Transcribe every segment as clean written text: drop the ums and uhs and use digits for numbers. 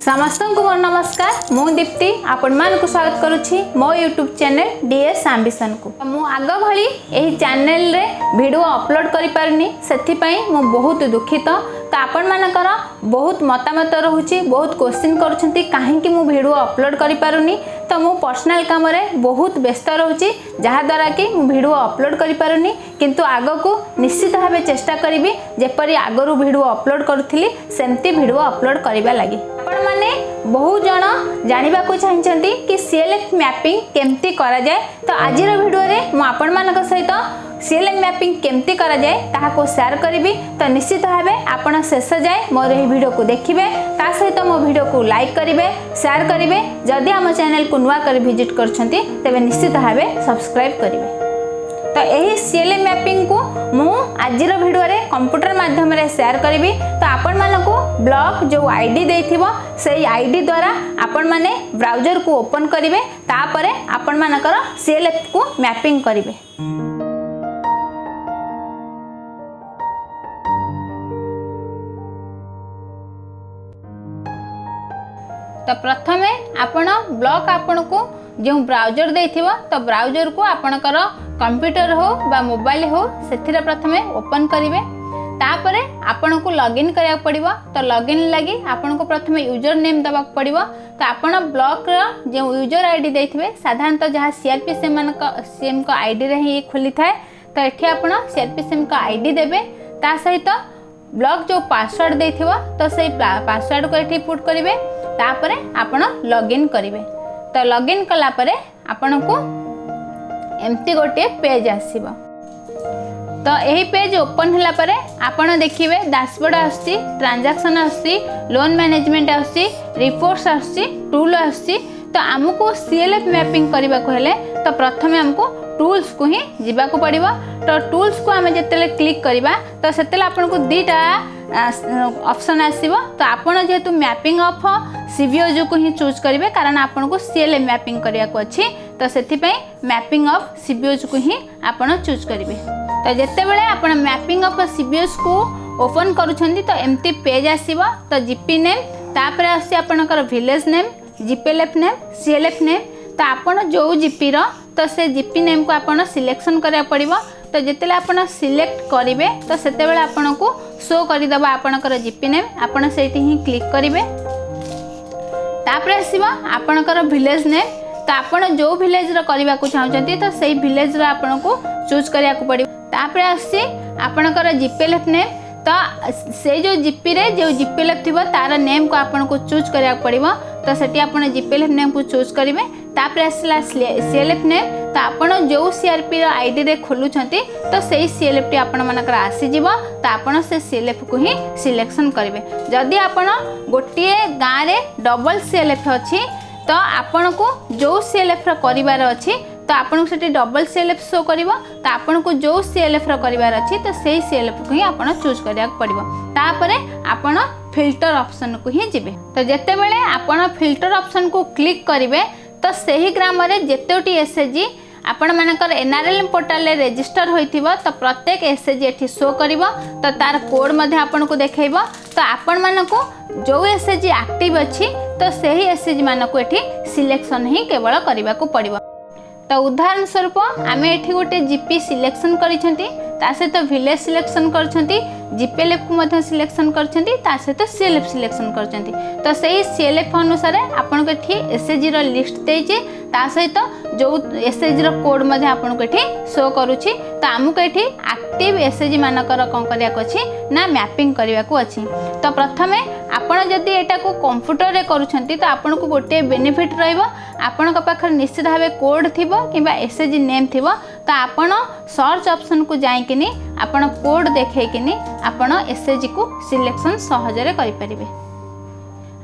समस्त को मोर नमस्कार मु दीप्ति आपण मानक स्वागत करुछि मो यूट्यूब चैनल डीएस एम्बिशन को। मु आग भली एही चैनल रे वीडियो अपलोड करि पारनी सेथि पई मु बहुत दुखित। तो आपण मानकर बहुत मतामत रहुछि, बहुत क्वेश्चन करूछंती काहे कि मु वीडियो अपलोड करि पारुनी। तो मु पर्सनल काम रे बहुत व्यस्त रहुछि जहा द्वारा कि मु वीडियो अपलोड करि पारुनी, किंतु आगो को निश्चित भाबे चेष्टा करिवि जेपरि आगरु वीडियो अपलोड करूथिली सेमती वीडियो अपलोड करिबा लागि। आपण माने बहुत जण जानिबा को चाहछंती कि सीएलएफ मैपिंग केमती करा जाय। तो आजिर वीडियो रे मु आपण मानक सहित सीएलएफ मैपिंग केमती करा जाए ताहाको शेयर करिवि। तो निश्चित भाबे आपण शेष जाए मोर एही वीडियो को देखिबे, ता सहित मो वीडियो को लाइक करिवे, शेयर करिवे। जदि हम चैनल को नुआ कर विजिट करछंती तेबे निश्चित भाबे सब्सक्राइब करिवे। तो यही सीएलएफ मैपिंग को मु आजिर वीडियो रे कंप्यूटर माध्यम रे शेयर करिवि। तो आपण मानको ब्लॉक जो आईडी देथिबो सेही आईडी द्वारा आपण माने ब्राउजर को ओपन करिवे, तापरे आपण मानकर सीएलएफ को मैपिंग करिवे। तो प्रथमे आपण ब्लॉक आपण को जो ब्राउजर देथिबो तो ब्राउजर को आपणकर कंप्यूटर हो बा मोबाइल हो सेथिरे प्रथमे ओपन करिवे। तापरे आपण को लॉगिन करिया पड़िबो। तो लॉगिन लागि आपण को प्रथमे यूजर नेम दबा पड़िबो। तो आपण ब्लॉक रा जो यूजर आईडी देथिबे साधारणतः जहाँ सीआरपी सीएम को आईडी रे ही खुली थाए। तो एठी आपण सीआरपी सीएम को आईडी देबे, ता सहित ब्लॉक जो पासवर्ड देथिबो तो सेही पासवर्ड को एठी पुट करिवे। तापरे आपण लॉगिन करिवे। तो लॉगिन कला परे आपण को एमती गोटे पेज आसीबो। तो यही पेज ओपन होला परे आपण देखिबे डैशबोर्ड आसी, ट्रांजैक्शन आसी, लोन मैनेजमेंट आसी, रिपोर्ट्स आसी, टूल आसी। तो हमको सीएलएफ मैपिंग करबा को हेले तो प्रथमे हमको टूल्स को ही जीवा को पड़िबो। तो टूल्स को हमें जतले क्लिक करबा तो सेतले आपण को दीटा ऑप्शन आसीबो। तो आपण जेतु मैपिंग ऑफ सीबीओ को ही चूज करिवे कारण आपण को सीएलएफ मैपिंग करिया को अछि। तो सेति पई मैपिंग ऑफ सीबीओ को ही आपण चूज करिवे। तो जते बेले आपण मैपिंग ऑफ सीबीओ को ओपन करूछंती तो एमती पेज आसीबो। तो जीपी नेम तापर आसी आपणकर village name, GPLF name, CLF name. तो आपण जो जीपी रो तो से जीपी नेम को आपण सिलेक्शन करिया पड़िबो। तो जितेले आपण सिलेक्ट करिवे तो सेते बेले आपण को शो करि दबा आपणकर जीपी नेम, आपण सेठी ही क्लिक करिवे। तापर आसीबो आपणकर विलेज नेम। तो आपण जो विलेज रो करबा को चाहउचंती तो सेही विलेज रो आपण को चूज करिया को पड़िबो। तापर आसी आपणकर जीपीएलएफ नेम। तो से जो जीपी रे जो जीपीएलएफ थिबो तार नेम को आपण को चूज करिया पड़िबो। तो सेठी आपण जीपीएलएफ नेम को चूज करिवे। तापर आसला सीएलएफ नेम। तो आपण जो सीआरपी रो आईडी रे खोलुछंती तो सेही सीएलएफ टी आपण मानकर आसी जिवो। तो आपण से सीएलएफ को ही सिलेक्शन करिवे। जदि आपण गोटिए गां रे डबल सीएलएफ अछि तो आपण को जो सीएलएफ रो करिवार अछि तो आपण सेठी डबल सीएलएफ शो करिवो। तो आपण को जो सीएलएफ रो करिवार अछि तो सेही सीएलएफ को ही आपण चूज करिया पड़िवो। तापरे आपण फिल्टर ऑप्शन को ही जिवे। तो जते बेले आपण फिल्टर ऑप्शन को क्लिक करिवे तो सही ग्राम रे जेतोटी एसएचजी आपण मानकर एनआरएल पोर्टल रे रजिस्टर होइथिबो तो प्रत्येक एसएचजी एठी शो करिवो। तो तार कोड मध्ये आपण को देखाइबो। तो आपण मानको जो एसएचजी एक्टिव अछि तो सही एसएचजी मानको एठी सिलेक्शन ही केवल करबा को पड़िवो। तो उदाहरण स्वरूप आम एठी गोटे जीपी सिलेक्शन करिसेंती, ता सहित विलेज सिलेक्शन करछंती, जीपीएलएफ को मध्य सिलेक्शन करछंती, ता सहित सीएलएफ सिलेक्शन करछंती। तो सही सीएलएफ अनुसार आपन को एठी एसएचजी रो लिस्ट देइचे, ता सहित जो एसएचजी रो कोड मध्य आपन को एठी शो करूची। तो हमको एठी एक्टिव एसएचजी मानकर कोन करिया को अछि ना मैपिंग करिया को अछि। तो प्रथमे आपण जदि एटा को कंप्यूटर रे करूछंती तो आपन को गोटे बेनिफिट रहइबो। आपन को पाखर निश्चित भाबे कोड थिबो किबा एसएचजी नेम थिबो। तो आपण सर्च ऑप्शन को जाई किनी आपण कोड देखै किनी आपण एसएचजी को सिलेक्शन सहजरे करि परिबे।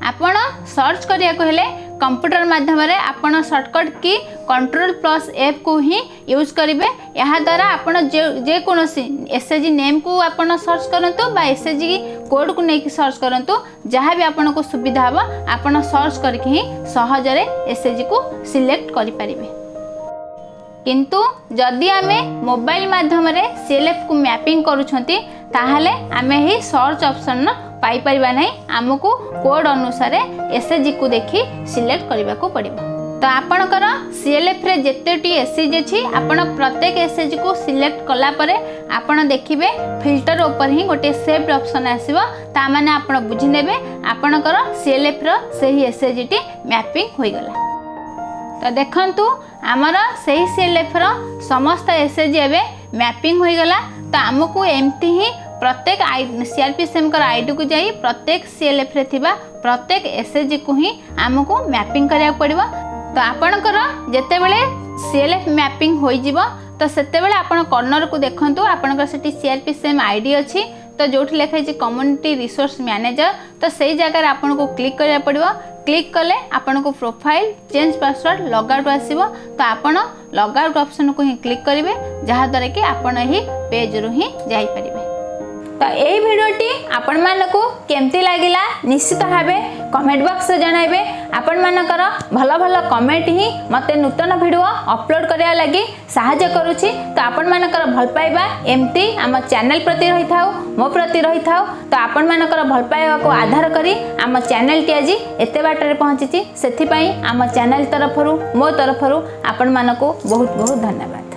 आपण सर्च करिया को हेले कंप्यूटर माध्यम रे आपण शॉर्टकट की Ctrl+F को ही यूज करिवे। यहाँ द्वारा आपण जे कोनोसी एसएचजी नेम को आपण सर्च करंतु बा एसएचजी कोड को नेकी सर्च करंतु, जहाँ भी आपण को सुविधा हबा आपण सर्च करके ही सहजरे एसएचजी को सिलेक्ट करि परिबे। किंतु जदि आमे मोबाइल माध्यम रे सीएलएफ को मैपिंग करूछंती ताहाले आमे ही सर्च ऑप्शन पाई परिबा नहीं, आमको कोड अनुसार एसएचजी को देखी सिलेक्ट करने को पड़ो। तो आपणकर सीएलएफ रे जेतेटी एसएचजी अछि आपण प्रत्येक एसएचजी को सिलेक्ट कला परे आपण देखिबे फिल्टर ऊपर ही गोटे सेव्ड ऑप्शन आसीबो। ता माने आपण बुझी नेबे आपणकर सीएलएफ रो सही एसएचजी टी मैपिंग होई गला। तो देखंतु आमर सही सीएलएफ रो समस्त एसएचजी एबे मैपिंग होई गला। तो आमको एमती ही प्रत्येक सीआरपीएम कर आईडी को जाई प्रत्येक सीएलएफ रे थिबा प्रत्येक एसएचजी को ही आमको मैपिंग करिया पड़िबो। तो आपणकर जेते बेले सीएलएफ मैपिंग होई जिवो तो सेते बेले आपण कॉर्नर को देखंतु आपणकर सेठी सीआरपीएम आईडी अछि। तो जोठी लिखा है कम्युनिटी रिसोर्स मैनेजर, तो सही जगह आपन को क्लिक करिया पड़िबो। क्लिक कले आपन को profile change password log out आसीबो। तो आपन लॉग आउट ऑप्शन को ही क्लिक करिवे जहा द्वारा कि आपन ही पेज रु ही जाई परिबे। तो यही भिडियोटी आपण मानकु केमती लागिला निश्चित भावे कमेंट बॉक्स रे जणाइबे। आपण मानकर भल भल कमेंट ही मते नूतन वीडियो अपलोड करिया लागि सहायता करूछि। तो आपण मानकर भल पाइबा एमती आम चैनल प्रति रही थाउ, मो प्रति रही थाउ। तो आपण मानकर भल पाइबा को आधार करी आम चैनल टी आज एते बाटरे पहुंची, सेथि पई आम चैनल तरफरु मो तरफरु आपण मानको बहुत बहुत धन्यवाद।